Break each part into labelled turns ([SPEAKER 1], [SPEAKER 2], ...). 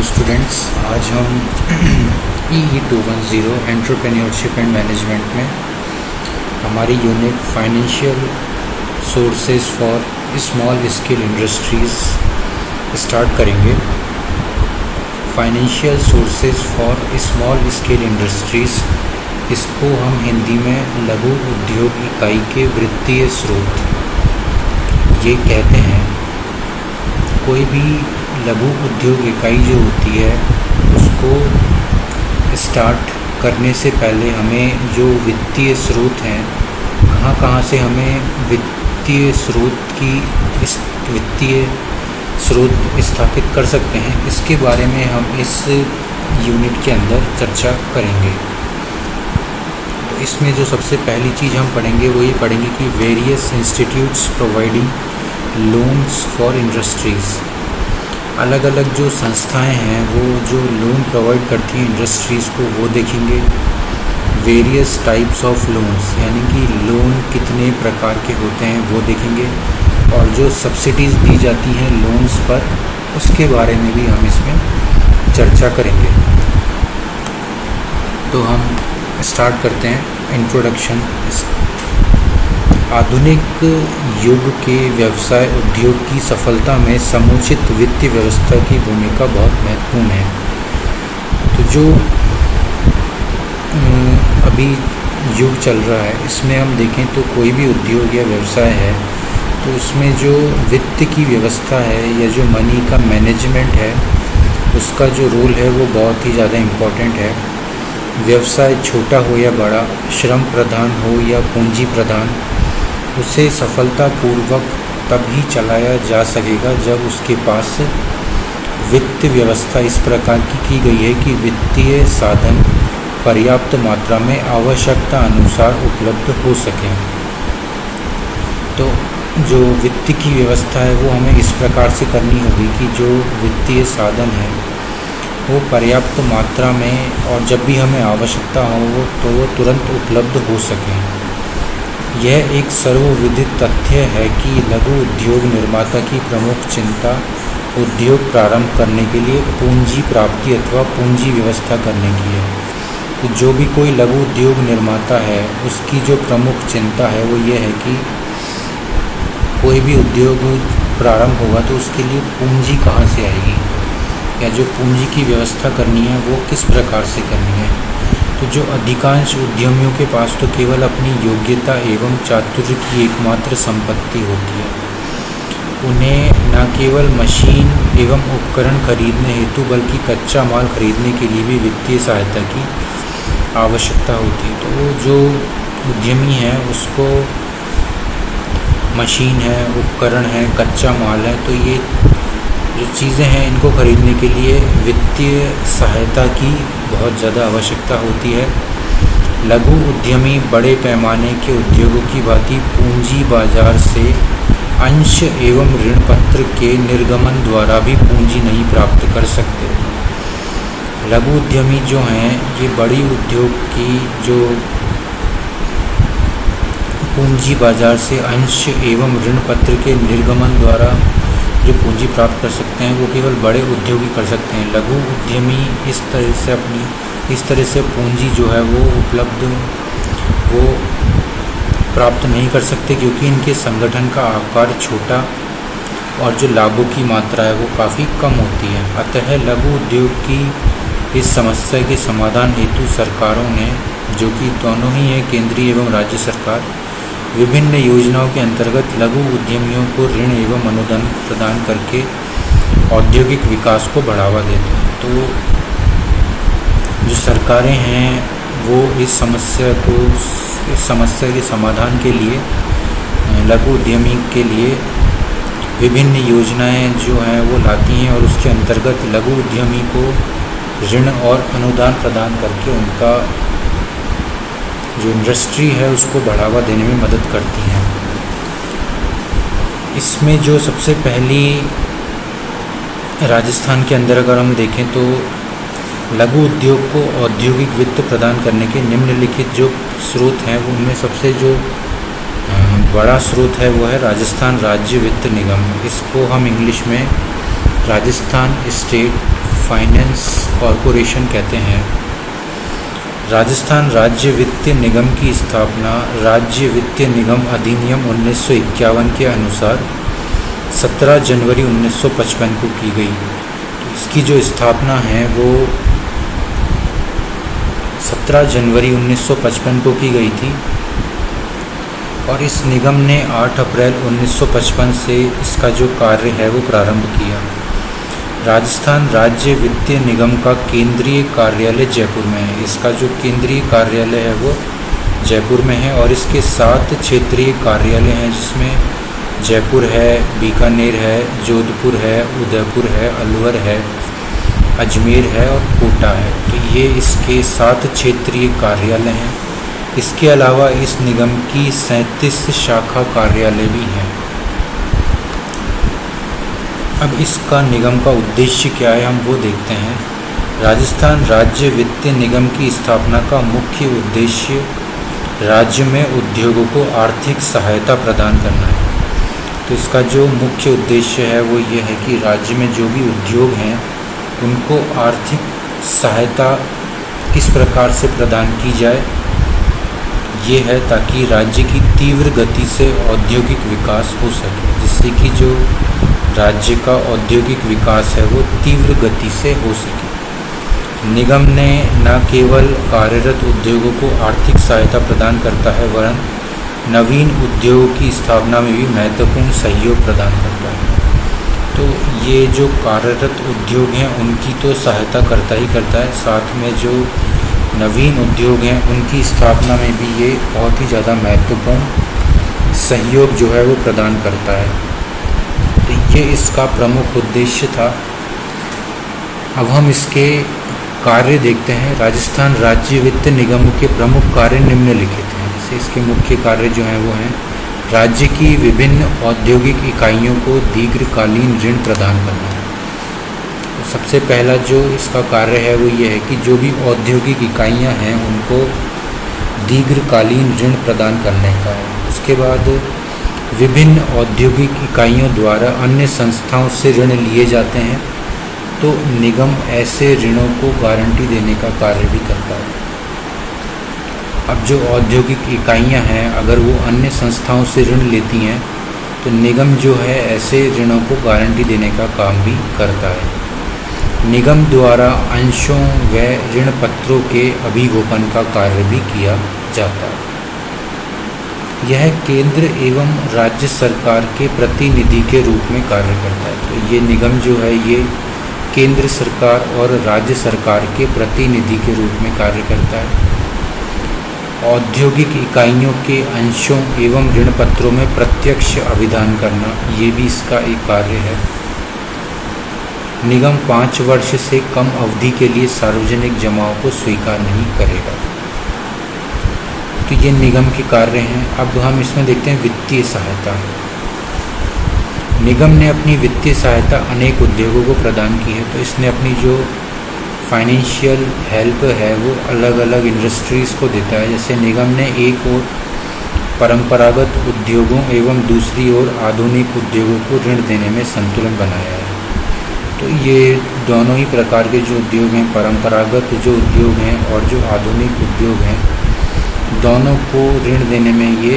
[SPEAKER 1] Students, आज हम EE 210 entrepreneurship and management में हमारी unit financial sources for small scale industries start करेंगे। Financial sources for small scale industries, इसको हम हिंदी में लघु उद्योग इकाई के वित्तीय स्रोत ये कहते हैं। कोई भी लघु उद्योग इकाई जो होती है उसको स्टार्ट करने से पहले हमें जो वित्तीय स्रोत हैं, कहाँ से हमें वित्तीय स्रोत स्थापित कर सकते हैं, इसके बारे में हम इस यूनिट के अंदर चर्चा करेंगे। तो इसमें जो सबसे पहली चीज़ हम पढ़ेंगे वो ये पढ़ेंगे कि various institutes providing loans for industries. अलग अलग जो संस्थाएं हैं वो जो लोन प्रोवाइड करती हैं इंडस्ट्रीज़ को वो देखेंगे। वेरियस टाइप्स ऑफ लोन्स, यानी कि लोन कितने प्रकार के होते हैं वो देखेंगे। और जो सब्सिडीज़ दी जाती हैं लोन्स पर, उसके बारे में भी हम इसमें चर्चा करेंगे। तो हम स्टार्ट करते हैं इंट्रोडक्शन। आधुनिक युग के व्यवसाय उद्योग की सफलता में समुचित वित्तीय व्यवस्था की भूमिका बहुत महत्वपूर्ण है। तो जो अभी युग चल रहा है, इसमें हम देखें तो कोई भी उद्योग या व्यवसाय है तो उसमें जो वित्त की व्यवस्था है या जो मनी का मैनेजमेंट है, उसका जो रोल है वो बहुत ही ज़्यादा इम्पोर्टेंट है। व्यवसाय छोटा हो या बड़ा, श्रम प्रधान हो या पूंजी प्रधान, उसे सफलतापूर्वक तभी चलाया जा सकेगा जब उसके पास वित्त व्यवस्था इस प्रकार की गई है कि वित्तीय साधन पर्याप्त मात्रा में आवश्यकता अनुसार उपलब्ध हो सकें। तो जो वित्त की व्यवस्था है वो हमें इस प्रकार से करनी होगी कि जो वित्तीय साधन है वो पर्याप्त मात्रा में और जब भी हमें आवश्यकता हो तो वो तुरंत उपलब्ध हो सकें। यह एक सर्वविदित तथ्य है कि लघु उद्योग निर्माता की प्रमुख चिंता उद्योग प्रारंभ करने के लिए पूंजी प्राप्ति अथवा पूंजी व्यवस्था करने की है। तो जो भी कोई लघु उद्योग निर्माता है उसकी जो प्रमुख चिंता है वो ये है कि कोई भी उद्योग प्रारंभ होगा तो उसके लिए पूंजी कहाँ से आएगी, या जो पूंजी की व्यवस्था करनी है वो किस प्रकार से करनी है। तो जो अधिकांश उद्यमियों के पास तो केवल अपनी योग्यता एवं चातुर्य की एकमात्र संपत्ति होती है। उन्हें न केवल मशीन एवं उपकरण खरीदने हेतु बल्कि कच्चा माल खरीदने के लिए भी वित्तीय सहायता की आवश्यकता होती है। तो वो जो उद्यमी है उसको मशीन है, उपकरण है, कच्चा माल है, तो ये जो चीज़ें हैं इनको खरीदने के लिए वित्तीय सहायता की बहुत ज़्यादा आवश्यकता होती है। लघु उद्यमी बड़े पैमाने के उद्योगों की भांति पूंजी बाजार से अंश एवं ऋण पत्र के निर्गमन द्वारा भी पूंजी नहीं प्राप्त कर सकते। लघु उद्यमी जो हैं ये बड़ी उद्योग की जो पूंजी बाजार से अंश एवं ऋण पत्र के निर्गमन द्वारा जो पूंजी प्राप्त कर सकते हैं वो केवल बड़े उद्योग ही कर सकते हैं। लघु उद्यमी इस तरह से पूंजी जो है वो प्राप्त नहीं कर सकते, क्योंकि इनके संगठन का आकार छोटा और जो लाभों की मात्रा है वो काफ़ी कम होती है। अतः लघु उद्योग की इस समस्या के समाधान हेतु सरकारों ने, जो कि दोनों ही है केंद्रीय एवं राज्य सरकार, विभिन्न योजनाओं के अंतर्गत लघु उद्यमियों को ऋण एवं अनुदान प्रदान करके औद्योगिक विकास को बढ़ावा देते हैं। तो जो सरकारें हैं वो इस समस्या के समाधान के लिए लघु उद्यमी के लिए विभिन्न योजनाएं जो हैं वो लाती हैं और उसके अंतर्गत लघु उद्यमी को ऋण और अनुदान प्रदान करके उनका जो इंडस्ट्री है उसको बढ़ावा देने में मदद करती हैं। इसमें जो सबसे पहली राजस्थान के अंदर अगर हम देखें तो लघु उद्योग को औद्योगिक वित्त प्रदान करने के निम्नलिखित जो स्रोत हैं वो उनमें सबसे जो बड़ा स्रोत है वो है राजस्थान राज्य वित्त निगम। इसको हम इंग्लिश में राजस्थान स्टेट फाइनेंस कॉरपोरेशन कहते हैं। राजस्थान राज्य वित्तीय निगम की स्थापना राज्य वित्तीय निगम अधिनियम 1951 के अनुसार 17 जनवरी 1955 को की गई। तो इसकी जो स्थापना है वो 17 जनवरी 1955 को की गई थी और इस निगम ने 8 अप्रैल 1955 से इसका जो कार्य है वो प्रारंभ किया। राजस्थान राज्य वित्तीय निगम का केंद्रीय कार्यालय जयपुर में है। इसका जो केंद्रीय कार्यालय है वो जयपुर में है और इसके 7 क्षेत्रीय कार्यालय हैं, जिसमें जयपुर है, बीकानेर है, जोधपुर है, उदयपुर है, अलवर है, अजमेर है और कोटा है। तो ये इसके 7 क्षेत्रीय कार्यालय हैं। इसके अलावा इस निगम की 37 शाखा कार्यालय भी हैं। अब इसका निगम का उद्देश्य क्या है हम वो देखते हैं। राजस्थान राज्य वित्तीय निगम की स्थापना का मुख्य उद्देश्य राज्य में उद्योगों को आर्थिक सहायता प्रदान करना है। तो इसका जो मुख्य उद्देश्य है वो ये है कि राज्य में जो भी उद्योग हैं उनको आर्थिक सहायता किस प्रकार से प्रदान की जाए, ये है ताकि राज्य की तीव्र गति से औद्योगिक विकास हो सके, जिससे कि जो राज्य का औद्योगिक विकास है वो तीव्र गति से हो सके। निगम ने न केवल कार्यरत उद्योगों को आर्थिक सहायता प्रदान करता है वरन नवीन उद्योगों की स्थापना में भी महत्वपूर्ण सहयोग प्रदान करता है। तो ये जो कार्यरत उद्योग हैं उनकी तो सहायता करता ही करता है, साथ में जो नवीन उद्योग हैं उनकी स्थापना में भी ये बहुत ही ज़्यादा महत्वपूर्ण सहयोग जो है वो प्रदान करता है। तो ये इसका प्रमुख उद्देश्य था। अब हम इसके कार्य देखते हैं। राजस्थान राज्य वित्त निगम के प्रमुख कार्य निम्नलिखित हैं। जैसे इसके मुख्य कार्य जो हैं वो हैं राज्य की विभिन्न औद्योगिक इकाइयों को दीर्घकालीन ऋण प्रदान करना है। तो सबसे पहला जो इसका कार्य है वो ये है कि जो भी औद्योगिक इकाइयां हैं उनको दीर्घकालीन ऋण प्रदान करने का है। उसके बाद विभिन्न औद्योगिक इकाइयों द्वारा अन्य संस्थाओं से ऋण लिए जाते हैं, तो निगम ऐसे ऋणों को गारंटी देने का कार्य भी करता है। अब जो औद्योगिक इकाइयां हैं अगर वो अन्य संस्थाओं से ऋण लेती हैं तो निगम जो है ऐसे ऋणों को गारंटी देने का काम भी करता है। निगम द्वारा अंशों व ऋण पत्रों के अभिगोपन का कार्य भी किया जाता है। यह केंद्र एवं राज्य सरकार के प्रतिनिधि के रूप में कार्य करता है। तो ये निगम जो है ये केंद्र सरकार और राज्य सरकार के प्रतिनिधि के रूप में कार्य करता है। औद्योगिक इकाइयों के अंशों एवं ऋण पत्रों में प्रत्यक्ष अभिदान करना ये भी इसका एक कार्य है। निगम 5 वर्ष से कम अवधि के लिए सार्वजनिक जमाओं को स्वीकार नहीं करेगा। तो ये निगम के कार्य हैं। अब हम इसमें देखते हैं वित्तीय सहायता। निगम ने अपनी वित्तीय सहायता अनेक उद्योगों को प्रदान की है। तो इसने अपनी जो फाइनेंशियल हेल्प है वो अलग अलग इंडस्ट्रीज़ को देता है। जैसे निगम ने एक ओर परंपरागत उद्योगों एवं दूसरी ओर आधुनिक उद्योगों को ऋण देने में संतुलन बनाया है। तो ये दोनों ही प्रकार के जो उद्योग हैं, परंपरागत जो उद्योग हैं और जो आधुनिक उद्योग हैं, दोनों को ऋण देने में ये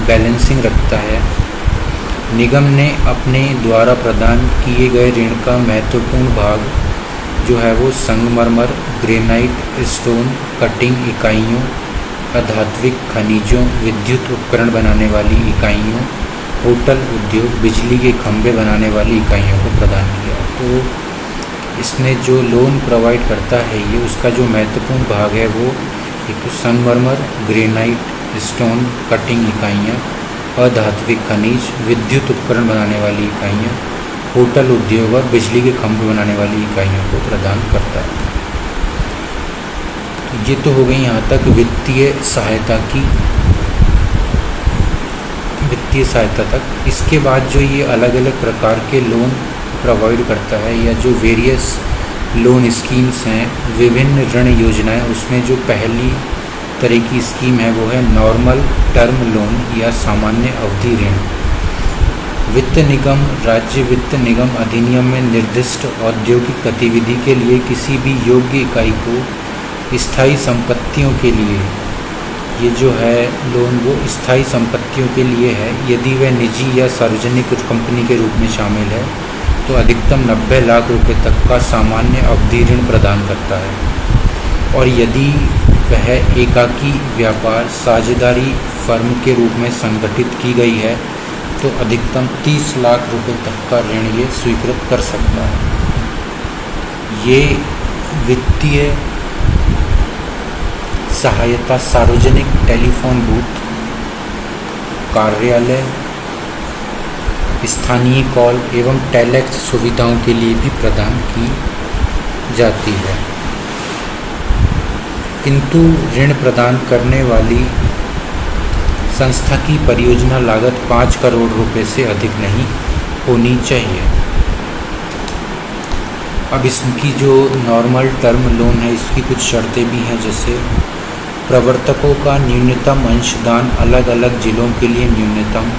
[SPEAKER 1] बैलेंसिंग रखता है। निगम ने अपने द्वारा प्रदान किए गए ऋण का महत्वपूर्ण भाग जो है वो संगमरमर, ग्रेनाइट, स्टोन कटिंग इकाइयों, अधात्विक खनिजों, विद्युत उपकरण बनाने वाली इकाइयों, होटल उद्योग, बिजली के खंभे बनाने वाली इकाइयों को प्रदान किया। तो इसने जो लोन प्रोवाइड करता है ये उसका जो महत्वपूर्ण भाग है वो एक तो संगमरमर, ग्रेनाइट, स्टोन कटिंग इकाइयाँ, अधात्विक खनिज, विद्युत उपकरण बनाने वाली इकाइयाँ, होटल उद्योग और बिजली के खंभे बनाने वाली इकाइयों को प्रदान करता है। ये तो हो गई यहाँ तक वित्तीय सहायता तक। इसके बाद जो ये अलग अलग प्रकार के लोन प्रोवाइड करता है या जो वेरियस लोन स्कीम्स हैं, विभिन्न ऋण योजनाएं, उसमें जो पहली तरह की स्कीम है वो है नॉर्मल टर्म लोन या सामान्य अवधि ऋण। वित्त निगम राज्य वित्त निगम अधिनियम में निर्दिष्ट औद्योगिक गतिविधि के लिए किसी भी योग्य इकाई को स्थायी संपत्तियों के लिए, ये जो है लोन वो स्थायी संपत्तियों के लिए है, यदि वह निजी या सार्वजनिक कंपनी के रूप में शामिल है तो अधिकतम 90 लाख रुपए तक का सामान्य अवधि ऋण प्रदान करता है। और यदि वह एकाकी व्यापार साझेदारी फर्म के रूप में संगठित की गई है तो अधिकतम 30 लाख रुपए तक का ऋण ये स्वीकृत कर सकता है। ये वित्तीय सहायता सार्वजनिक टेलीफोन बूथ, कार्यालय, स्थानीय कॉल एवं टेलेक्स सुविधाओं के लिए भी प्रदान की जाती है। किंतु ऋण प्रदान करने वाली संस्था की परियोजना लागत 5 करोड़ रुपए से अधिक नहीं होनी चाहिए। अब इसकी जो नॉर्मल टर्म लोन है इसकी कुछ शर्तें भी हैं, जैसे प्रवर्तकों का न्यूनतम अंशदान अलग अलग जिलों के लिए न्यूनतम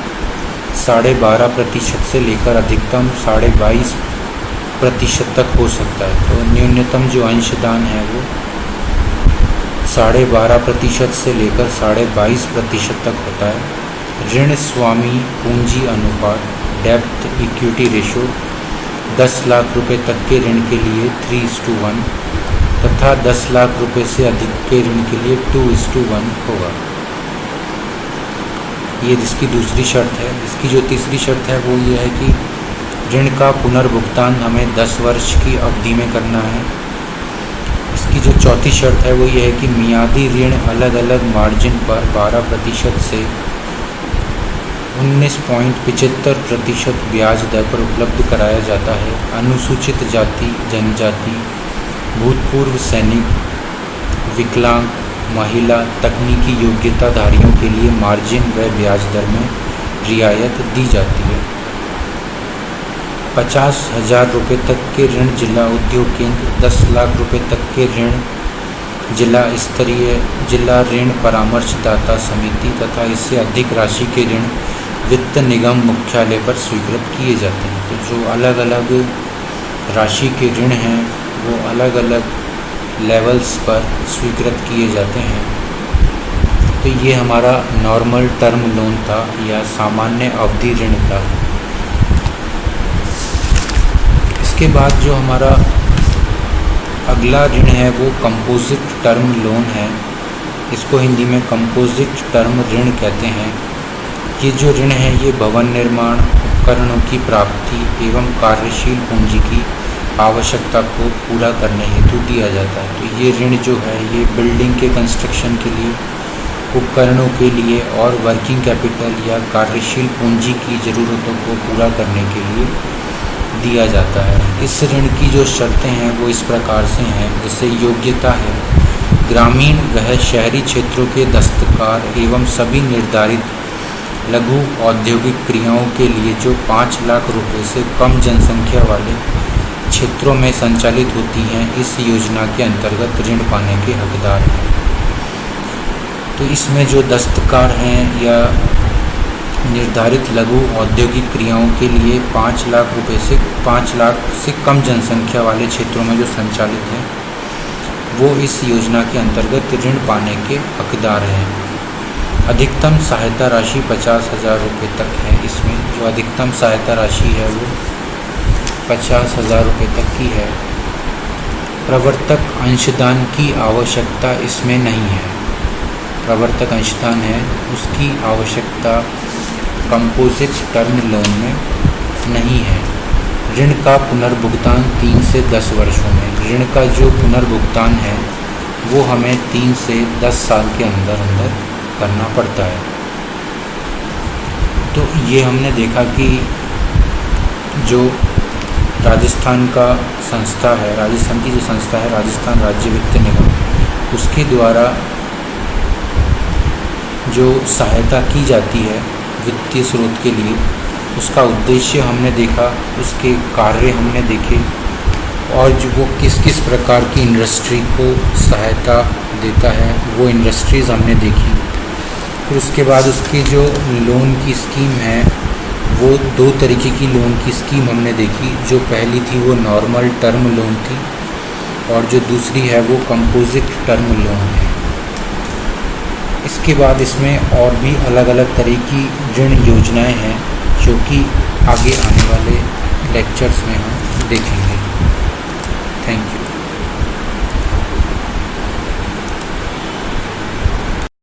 [SPEAKER 1] 12.5% से लेकर अधिकतम 22.5% तक हो सकता है। तो न्यूनतम जो अंशदान है वो 12.5% से लेकर 22.5% तक होता है। ऋण स्वामी पूंजी अनुपात डेब्ट इक्विटी रेशो 10 लाख रुपए तक के ऋण के लिए 3:1 तथा 10 लाख रुपए से अधिक के ऋण के लिए 2:1 होगा। ये इसकी दूसरी शर्त है। इसकी जो तीसरी शर्त है वो ये है कि ऋण का पुनर्भुगतान हमें 10 वर्ष की अवधि में करना है। इसकी जो चौथी शर्त है वो ये है कि मियादी ऋण अलग अलग मार्जिन पर 12% से 19.75% ब्याज दर पर उपलब्ध कराया जाता है। अनुसूचित जाति जनजाति, भूतपूर्व सैनिक, विकलांग, महिला, तकनीकी योग्यताधारियों के लिए मार्जिन व ब्याज दर में रियायत दी जाती है। 50,000 रुपये तक के ऋण जिला उद्योग केंद्र, 10 लाख रुपए तक के ऋण जिला स्तरीय जिला ऋण परामर्शदाता समिति तथा इससे अधिक राशि के ऋण वित्त निगम मुख्यालय पर स्वीकृत किए जाते हैं। तो जो अलग अलग राशि के ऋण हैं वो अलग अलग लेवल्स पर स्वीकृत किए जाते हैं। तो ये हमारा नॉर्मल टर्म लोन था या सामान्य अवधि ऋण था। इसके बाद जो हमारा अगला ऋण है वो कंपोजिट टर्म लोन है। इसको हिंदी में कंपोजिट टर्म ऋण कहते हैं। ये जो ऋण है ये भवन निर्माण, उपकरणों की प्राप्ति एवं कार्यशील पूंजी की आवश्यकता को पूरा करने हेतु दिया जाता है। तो ये ऋण जो है ये बिल्डिंग के कंस्ट्रक्शन के लिए, उपकरणों के लिए और वर्किंग कैपिटल या कार्यशील पूंजी की ज़रूरतों को पूरा करने के लिए दिया जाता है। इस ऋण की जो शर्तें हैं वो इस प्रकार से हैं, जैसे योग्यता है ग्रामीण व शहरी क्षेत्रों के दस्तकार एवं सभी निर्धारित लघु औद्योगिक क्रियाओं के लिए जो 5 लाख रुपए से कम जनसंख्या वाले क्षेत्रों में संचालित होती हैं, इस योजना के अंतर्गत ऋण पाने के हकदार हैं। तो इसमें जो दस्तकार हैं या निर्धारित लघु औद्योगिक क्रियाओं के लिए 5 लाख रुपए से 5 लाख से कम जनसंख्या वाले क्षेत्रों में जो संचालित हैं वो इस योजना के अंतर्गत ऋण पाने के हकदार हैं। अधिकतम सहायता राशि 50,000 रुपये तक है। इसमें जो अधिकतम सहायता राशि है वो 50,000 रुपये तक की है। प्रवर्तक अंशदान की आवश्यकता इसमें नहीं है। प्रवर्तक अंशदान है उसकी आवश्यकता कंपोजिट टर्म लोन में नहीं है। ऋण का पुनर्भुगतान 3 से 10 वर्षों में। ऋण का जो पुनर्भुगतान है वो हमें 3 से 10 साल के अंदर करना पड़ता है। तो ये हमने देखा कि जो राजस्थान का संस्था है, राजस्थान की जो संस्था है राजस्थान राज्य वित्त निगम, उसके द्वारा जो सहायता की जाती है वित्तीय स्रोत के लिए, उसका उद्देश्य हमने देखा, उसके कार्य हमने देखे और जो वो किस किस प्रकार की इंडस्ट्री को सहायता देता है वो इंडस्ट्रीज़ हमने देखी। फिर उसके बाद उसकी जो लोन की स्कीम है वो दो तरीके की लोन की स्कीम हमने देखी। जो पहली थी वो नॉर्मल टर्म लोन थी और जो दूसरी है वो कंपोजिट टर्म लोन है। इसके बाद इसमें और भी अलग अलग तरह की ऋण योजनाएं हैं जो कि आगे आने वाले लेक्चर्स में हम देखेंगे। Thank you.